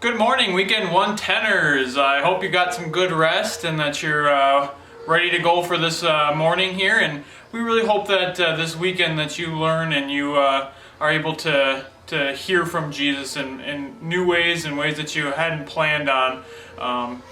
Good morning, Weekend 110ers. I hope you got some good rest and that you're ready to go for this morning here. And we really hope that this weekend that you learn and you are able to hear from Jesus in new ways and ways that you hadn't planned on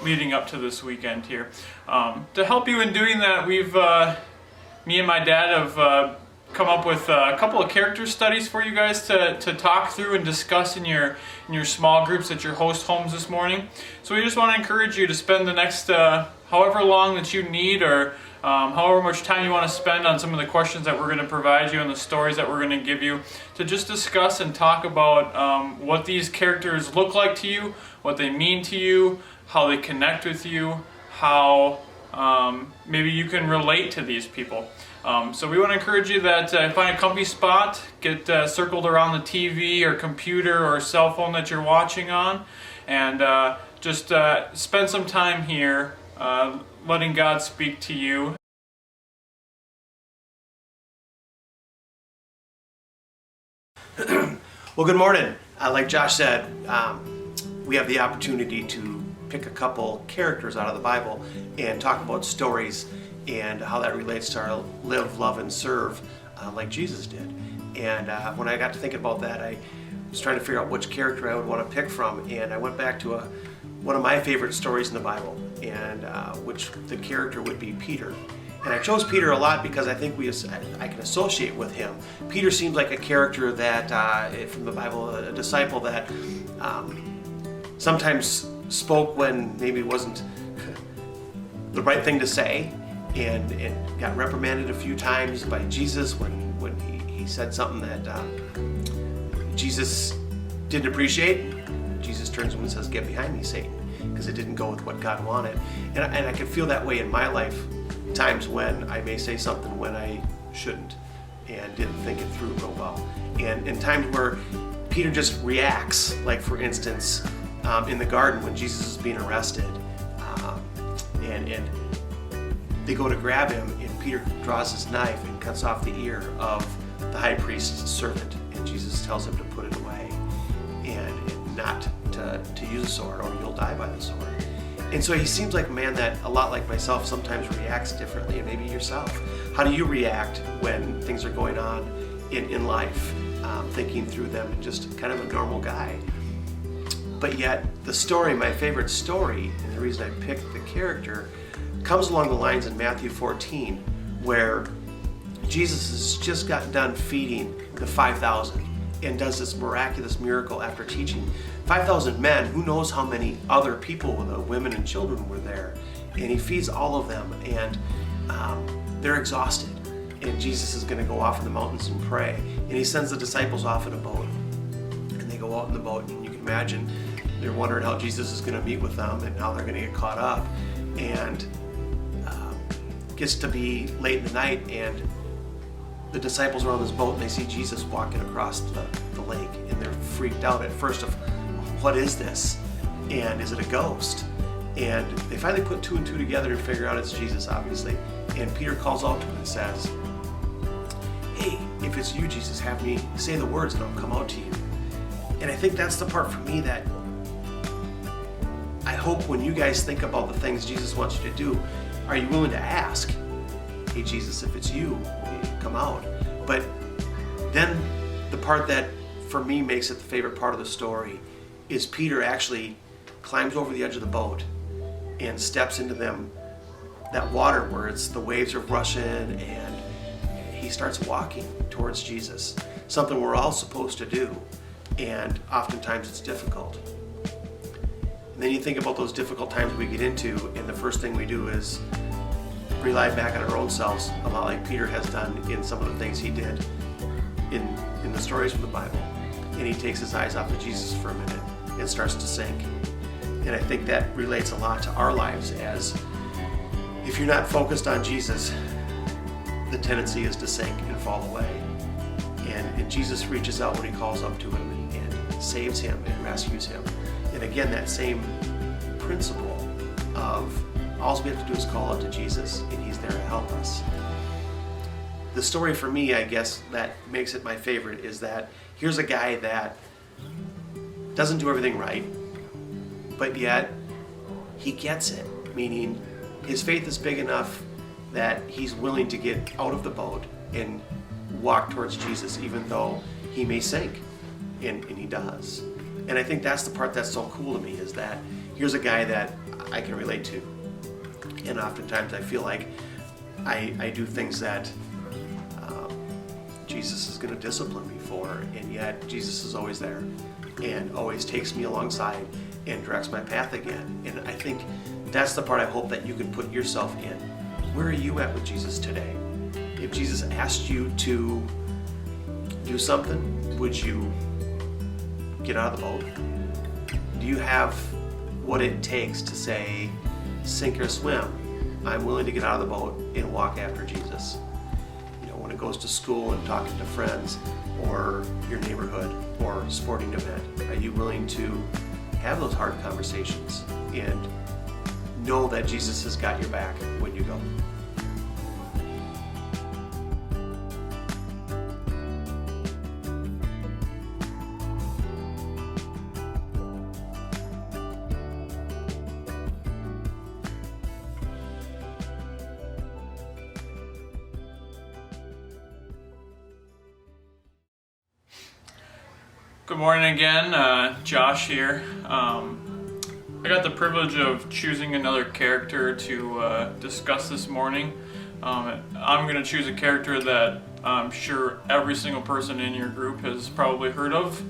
leading up to this weekend here. To help you in doing that, me and my dad have come up with a couple of character studies for you guys to talk through and discuss in your small groups at your host homes this morning. So we just want to encourage you to spend the next however long that you need, or however much time you want to spend on some of the questions that we're going to provide you and the stories that we're going to give you, to just discuss and talk about what these characters look like to you, what they mean to you, how they connect with you, how maybe you can relate to these people. So we want to encourage you that find a comfy spot, get circled around the TV or computer or cell phone that you're watching on, and just spend some time here letting God speak to you. Well, good morning. Like Josh said, we have the opportunity to pick a couple characters out of the Bible and talk about stories and how that relates to our live, love, and serve like Jesus did. And when I got to thinking about that, I was trying to figure out which character I would want to pick from, and I went back to one of my favorite stories in the Bible, and which the character would be Peter. And I chose Peter a lot because I think I can associate with him. Peter seems like a character that, from the Bible, a disciple that sometimes spoke when maybe it wasn't the right thing to say, and got reprimanded a few times by Jesus when he said something that Jesus didn't appreciate. Jesus turns to him and says, "Get behind me, Satan," because it didn't go with what God wanted. And I can feel that way in my life, times when I may say something when I shouldn't and didn't think it through real well. And in times where Peter just reacts, like for instance, in the garden when Jesus is being arrested, and they go to grab him, and Peter draws his knife and cuts off the ear of the high priest's servant, and Jesus tells him to put it away and not to use a sword, or you'll die by the sword. And so he seems like a man that, a lot like myself, sometimes reacts differently, and maybe yourself. How do you react when things are going on in life, thinking through them, and just kind of a normal guy? But yet, the story, my favorite story, and the reason I picked the character, comes along the lines in Matthew 14, where Jesus has just gotten done feeding the 5,000 and does this miraculous miracle after teaching 5,000 men. Who knows how many other people, women and children, were there. And he feeds all of them, and they're exhausted. And Jesus is going to go off in the mountains and pray. And he sends the disciples off in a boat. And they go out in the boat, and you can imagine they're wondering how Jesus is going to meet with them and how they're going to get caught up. And gets to be late in the night, and the disciples are on this boat, and they see Jesus walking across the lake, and they're freaked out at first of, what is this? And is it a ghost? And they finally put two and two together and figure out it's Jesus, obviously. And Peter calls out to him and says, "Hey, if it's you, Jesus, have me say the words and I'll come out to you." And I think that's the part for me that I hope when you guys think about the things Jesus wants you to do, are you willing to ask, "Hey Jesus, if it's you, will you come out?" But then the part that for me makes it the favorite part of the story is Peter actually climbs over the edge of the boat and steps into that water where the waves are rushing, and he starts walking towards Jesus. Something we're all supposed to do, and oftentimes it's difficult. And then you think about those difficult times we get into, and the first thing we do is rely back on our own selves, a lot like Peter has done in some of the things he did in the stories from the Bible. And he takes his eyes off of Jesus for a minute and starts to sink. And I think that relates a lot to our lives, as if you're not focused on Jesus, the tendency is to sink and fall away. And Jesus reaches out when he calls up to him and saves him and rescues him. And again, that same principle of all we have to do is call out to Jesus, and he's there to help us. The story for me, I guess, that makes it my favorite is that here's a guy that doesn't do everything right, but yet he gets it, meaning his faith is big enough that he's willing to get out of the boat and walk towards Jesus, even though he may sink, and he does. And I think that's the part that's so cool to me, is that here's a guy that I can relate to. And oftentimes I feel like I do things that Jesus is going to discipline me for, and yet Jesus is always there and always takes me alongside and directs my path again. And I think that's the part I hope that you can put yourself in. Where are you at with Jesus today? If Jesus asked you to do something, would you get out of the boat? Do you have what it takes to say, sink or swim? I'm willing to get out of the boat and walk after Jesus. You know, when it goes to school and talking to friends, or your neighborhood, or sporting event, are you willing to have those hard conversations and know that Jesus has got your back when you go? Good morning again, Josh here. I got the privilege of choosing another character to discuss this morning. I'm going to choose a character that I'm sure every single person in your group has probably heard of.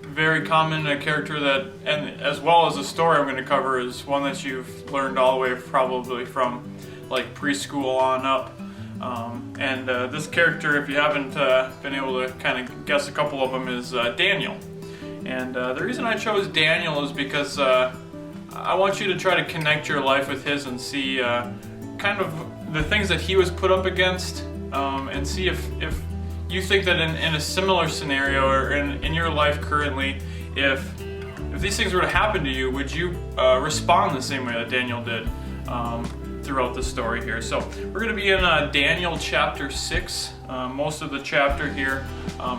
Very common, a character that, and as well as the story I'm going to cover, is one that you've learned all the way probably from like preschool on up. This character, if you haven't been able to kind of guess a couple of them, is Daniel. And the reason I chose Daniel is because I want you to try to connect your life with his and see kind of the things that he was put up against, and see if you think that in a similar scenario or in your life currently, if these things were to happen to you, would you respond the same way that Daniel did throughout the story here. So we're going to be in Daniel chapter 6, most of the chapter here.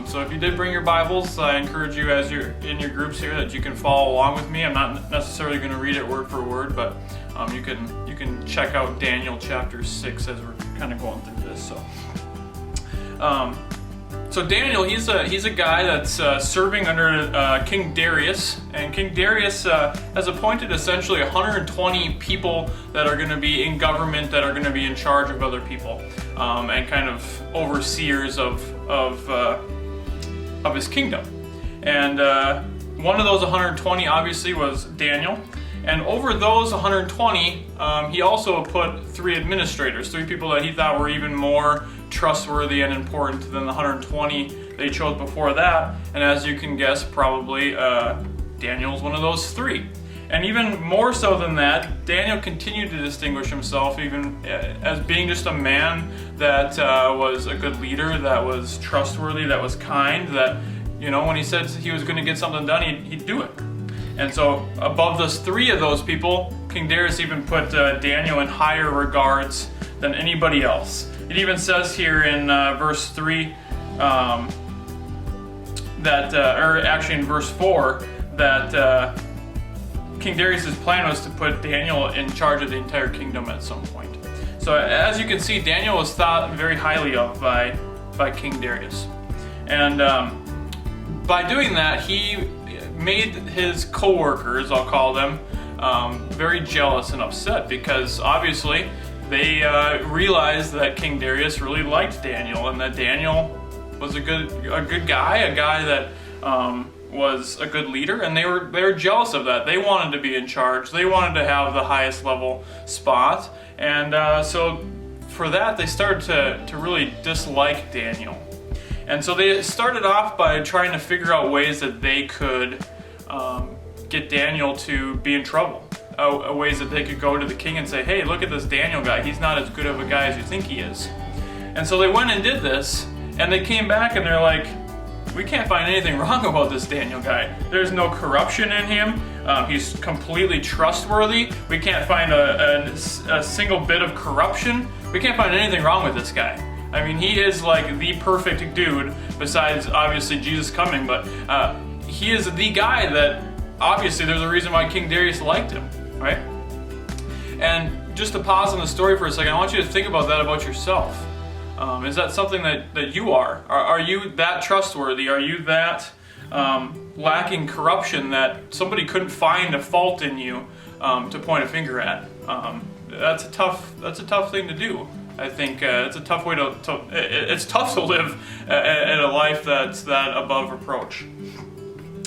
So if you did bring your Bibles, I encourage you as you're in your groups here that you can follow along with me. I'm not necessarily going to read it word for word, but you can check out Daniel chapter 6 as we're kind of going through this. So Daniel, he's a guy that's serving under King Darius, and King Darius has appointed essentially 120 people that are going to be in government, that are going to be in charge of other people, and kind of overseers of his kingdom. And one of those 120 obviously was Daniel. And over those 120, he also put 3 administrators, 3 people that he thought were even more trustworthy and important than the 120 they chose before that. And as you can guess, probably Daniel's one of those 3. And even more so than that, Daniel continued to distinguish himself even as being just a man that was a good leader, that was trustworthy, that was kind, that, you know, when he said he was going to get something done, he'd do it. And so above those 3 of those people, King Darius even put Daniel in higher regards than anybody else. It even says here in verse 3 that, or actually in verse 4, that King Darius' plan was to put Daniel in charge of the entire kingdom at some point. So as you can see, Daniel was thought very highly of by King Darius. And by doing that, he made his co-workers, I'll call them, very jealous and upset, because obviously they realized that King Darius really liked Daniel, and that Daniel was a good guy, a guy that was a good leader, and they were jealous of that. They wanted to be in charge. They wanted to have the highest level spot, and so for that they started to really dislike Daniel. And so they started off by trying to figure out ways that they could get Daniel to be in trouble. Ways that they could go to the king and say, hey, look at this Daniel guy. He's not as good of a guy as you think he is. And so they went and did this, and they came back and they're like, we can't find anything wrong about this Daniel guy. There's no corruption in him. He's completely trustworthy. We can't find a single bit of corruption. We can't find anything wrong with this guy. I mean, he is like the perfect dude, besides obviously Jesus coming, but he is the guy that obviously there's a reason why King Darius liked him, right? And just to pause on the story for a second, I want you to think about that about yourself. Is that something that you are? Are you that trustworthy? Are you that lacking corruption that somebody couldn't find a fault in you to point a finger at? That's a tough thing to do. I think it's a tough way it's tough to live in a life that's that above reproach.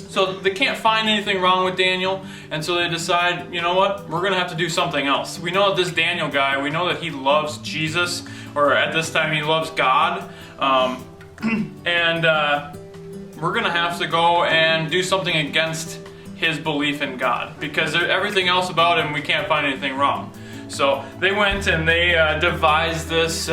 So they can't find anything wrong with Daniel, and so they decide, you know what, we're going to have to do something else. We know that this Daniel guy, we know that he loves Jesus, or at this time he loves God, and we're going to have to go and do something against his belief in God, because everything else about him, we can't find anything wrong. So they went and they devised this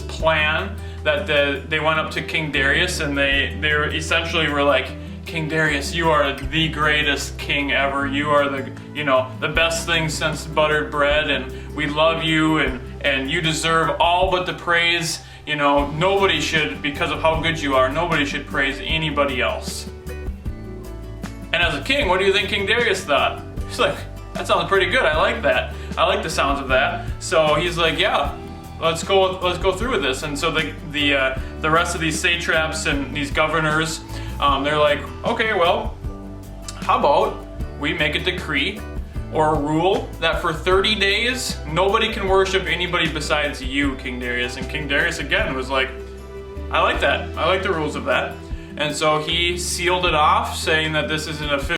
plan that they went up to King Darius, and they essentially were like, King Darius, you are the greatest king ever. You are the best thing since buttered bread, and we love you, and you deserve all but the praise. Nobody should, because of how good you are, nobody should praise anybody else. And as a king, what do you think King Darius thought? He's like, that sounds pretty good. I like that. I like the sounds of that. So he's like, yeah, let's go through with this. And so the rest of these satraps and these governors, they're like, okay, well, how about we make a decree or a rule that for 30 days nobody can worship anybody besides you, King Darius. And King Darius again was like, I like that. I like the rules of that. And so he sealed it off, saying that this is an official